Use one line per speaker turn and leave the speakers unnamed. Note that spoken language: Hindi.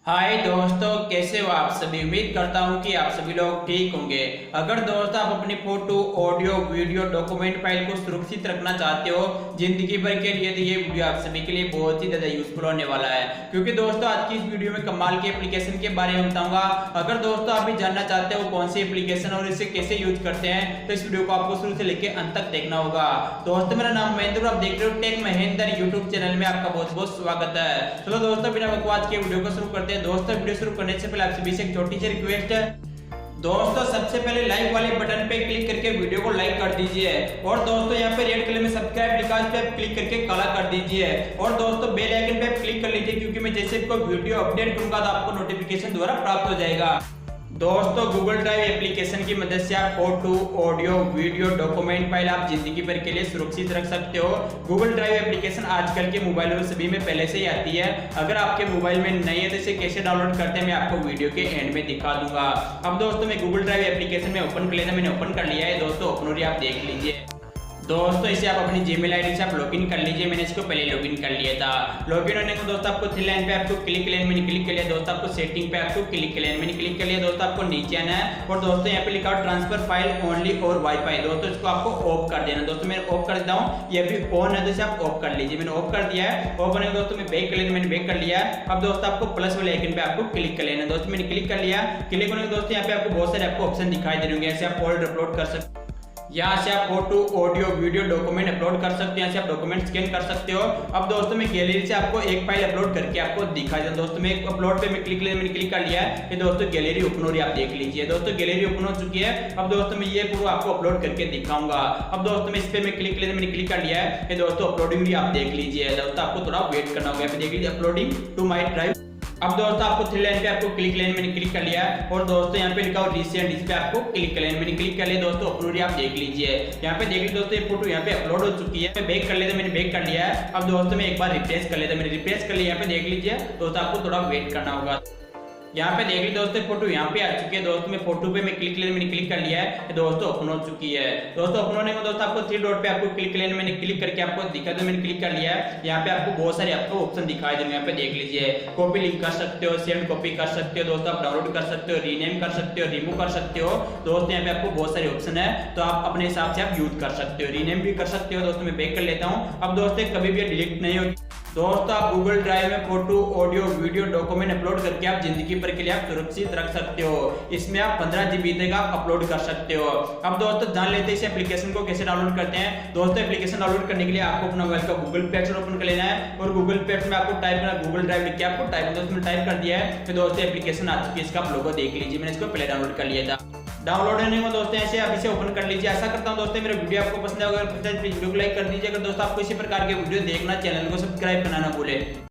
हाय दोस्तों, कैसे हो आप सभी। उम्मीद करता हूं कि आप सभी लोग ठीक होंगे। अगर दोस्तों आप अपनी photo, audio, video, document file को सुरक्षित रखना चाहते हो जिंदगी भर के लिए, तो ये वीडियो आप सभी के लिए बहुत ही ज्यादा यूजफुल होने वाला है। क्योंकि दोस्तों आज की इस वीडियो में कमाल के एप्लीकेशन के बारे में बताऊंगा। अगर दोस्तों आप भी जानना चाहते हो कौन सी एप्लीकेशन और इसे कैसे यूज करते हैं, तो इस वीडियो को आपको शुरू से लेकर अंत तक देखना होगा। दोस्तों मेरा नाम महेंद्र, आप देख रहे हो टेक महेंद्र यूट्यूब चैनल में आपका बहुत बहुत स्वागत है। चलो दोस्तों बिना बकवास के वीडियो को शुरू करते हैं। दोस्तों वीडियो शुरू करने से पहले आप सभी से एक छोटी सी रिक्वेस्ट है। दोस्तों सबसे पहले लाइक वाले बटन पे क्लिक करके वीडियो को लाइक कर दीजिए, और दोस्तों यहाँ पे रेड कलर में सब्सक्राइब लिखा है, इस पे क्लिक करके काला कर दीजिए, और दोस्तों बेल आइकन पे क्लिक कर लीजिए, क्योंकि मैं जैसे कोई वीडियो अपडेट करूंगा तो आपको नोटिफिकेशन द्वारा प्राप्त हो जाएगा। दोस्तों गूगल ड्राइव एप्लीकेशन की मदद से आप photo, audio, video, document file आप जिंदगी भर के लिए सुरक्षित रख सकते हो। गूगल ड्राइव एप्लीकेशन आजकल के मोबाइल में सभी में पहले से ही आती है। अगर आपके मोबाइल में नहीं है तो इसे कैसे डाउनलोड करते हैं मैं आपको वीडियो के एंड में दिखा दूंगा। अब दोस्तों मैं गूगल ड्राइव एप्लीकेशन में ओपन कर लेता, मैंने ओपन कर लिया है। दोस्तों ओपन हो रही है, आप देख लीजिए। दोस्तों इसे आप अपनी जीमेल आईडी से आप लॉगिन कर लीजिए। मैंने इसको पहले लॉगिन कर लिया था। लॉगिन होने को दोस्तों आपको थ्री लाइन पे आपको क्लिक कर लेना, मैंने क्लिक कर लिया। दोस्तों आपको सेटिंग पे आपको क्लिक कर लेना, मैंने क्लिक कर लिया। दोस्तों आपको नीचे आना है, और दोस्तों यहाँ पे लिखा है ट्रांसफर फाइल ओनली और वाईफाई। दोस्तों इसको आपको ऑफ कर देना। दोस्तों मैं ऑफ कर देता हूँ, ये भी ऑन है तो इसे आप ऑफ कर लीजिए। मैंने ऑफ कर दिया है। ऑफ होने दोस्तों मैं बैक कर लेना, मैंने बैक कर लिया है। अब दोस्तों आपको प्लस वाले आइकन पे आपको क्लिक कर लेना। दोस्तों मैंने क्लिक कर लिया। क्लिक होने दोस्तों यहाँ पे आपको बहुत सारे आपको ऑप्शन दिखाई दे रहे होंगे। ऐसे आप फोल्डर अपलोड कर सकते, यहाँ से आप photo, audio, video, document upload कर सकते हैं। यहाँ से आप डॉक्यूमेंट स्कैन कर सकते हो। अब दोस्तों मैं गैलरी से आपको एक फाइल अपलोड करके आपको दिखा देता हूं। दोस्तों मैं अपलोड पे मैं क्लिक मैंने क्लिक कर लिया है। ये दोस्तों गैलरी ओपन हो रही है, आप देख लीजिए। दोस्तों गैलरी ओपन हो चुकी है। अब दोस्तों मैं ये पूरा आपको अपलोड करके दिखाऊंगा। अब दोस्तों मैं इस पे मैं क्लिक मैंने क्लिक कर लिया है। ये दोस्तों अपलोडिंग भी आप देख लीजिए। दोस्तों आपको थोड़ा वेट करना होगा। देख लीजिए अपलोडिंग टू माई ड्राइव। अब दोस्तों आपको थ्री लाइन पे आपको क्लिक लेन, मैंने क्लिक कर लिया है। और दोस्तों यहाँ पे लिखा हो रिसेंट, इस पे आपको क्लिक कर लेना, मैंने क्लिक कर लिया। दोस्तों अपलोड आप देख लीजिए। यहाँ पे देख लीजिए दोस्तों ये फोटो यहाँ पे अपलोड हो चुकी है। मैं बैक कर लेता, मैंने बैक कर लिया है। अब दोस्तों मैं एक बार रिफ्रेश कर लेता, मैंने रिफ्रेश कर लिया। यहाँ पे देख लीजिए दोस्तों आपको थोड़ा वेट करना होगा। यहाँ पे देख लीजिए दोस्तों फोटो यहाँ पे आ चुकी है। दोस्तों मैं फोटो पे मैं क्लिक लेने, मैंने क्लिक कर लिया है। दोस्तों ओपन हो चुकी है। दोस्तों ओपन होने में दोस्तों आपको थ्री डॉट पे आपको क्लिक लेने, मैंने क्लिक करके आपको दिखा दो, मैंने क्लिक कर लिया है। यहाँ पे आपको बहुत सारे आपको ऑप्शन दिखाई देंगे। यहाँ पे देख लीजिए कॉपी लिंक कर सकते हो, सेंड कॉपी कर सकते हो, दोस्तों आप डाउनलोड कर सकते हो, रीनेम कर सकते हो, रिमूव कर सकते हो। दोस्तों यहाँ पे आपको बहुत सारे ऑप्शन है, तो आप अपने हिसाब से आप यूज कर सकते हो, रीनेम भी कर सकते हो। दोस्तों मैं बैक कर लेता हूँ। अब दोस्तों कभी भी डिलीट नहीं होगी। दोस्तों आप गूगल ड्राइव में photo, audio, video, document upload करके आप जिंदगी भर के लिए आप सुरक्षित रख सकते हो। इसमें आप 15 GB तक आप अपलोड कर सकते हो। अब दोस्तों जान लेते हैं इस एप्लीकेशन को कैसे डाउनलोड करते हैं। दोस्तों एप्लीकेशन डाउनलोड करने के लिए आपको अपना मोबाइल का गूगल प्ले स्टोर ओपन कर लेना है, और गूगल प्ले स्टोर में आपको टाइप करना गूगल ड्राइव लिख के आपको टाइप, दोस्तों में टाइप कर दिया है। तो दोस्तों एप्लीकेशन आ चुकी है, इसका आप लोगो देख लीजिए। मैंने इसको पहले डाउनलोड कर लिया था। डाउनलोड होने को दोस्तों ऐसे आप इसे ओपन कर लीजिए। आशा करता हूं दोस्तों मेरा वीडियो आपको पसंद आएगा। अगर पसंद है तो वीडियो को लाइक कर दीजिए। अगर दोस्तों आपको इसी प्रकार के वीडियो देखना, चैनल को सब्सक्राइब करना ना भूलें।